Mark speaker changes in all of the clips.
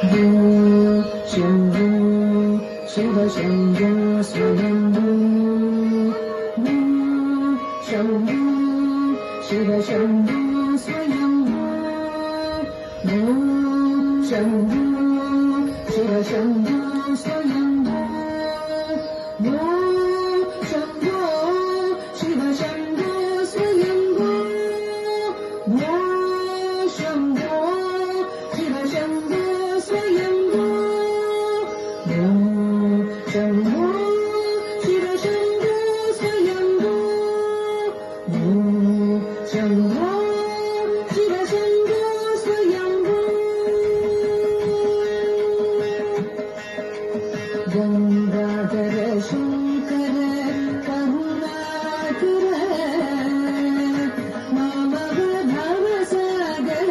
Speaker 1: शम्भो शिव शम्भो स्वयम्भो शम्भो शिव शम्भो स्वयम्भो शम्भो शिव शम्भो स्वयम्भो शम्भो शिव शम्भो स्वयम्भो शम्भो शिव शम्भो स्वयम्भो शम्भो शिव शम्भो स्वयम्भो शम्भो शिव शम्भो स्वयम्भो गंगाधर शंकर करुणाकर मामव भवसागर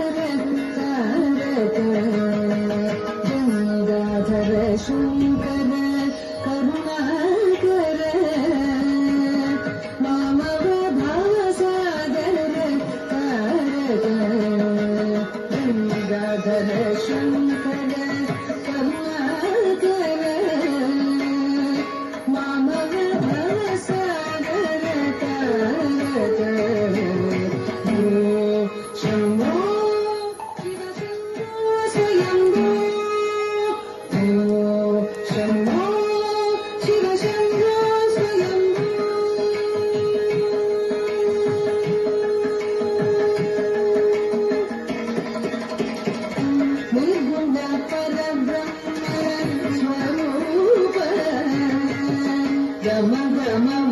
Speaker 1: तारक गंगाधर शंकर करुणाकर मामव भवसागर तारक गंगाधर शंकर करुणाकर मामव भवसागर तारक शम्भो शिव शम्भो स्वयम्भो शम्भो शिव शम्भो स्वयम्भो निर्गुण परब्रह्म स्वरूप गम गम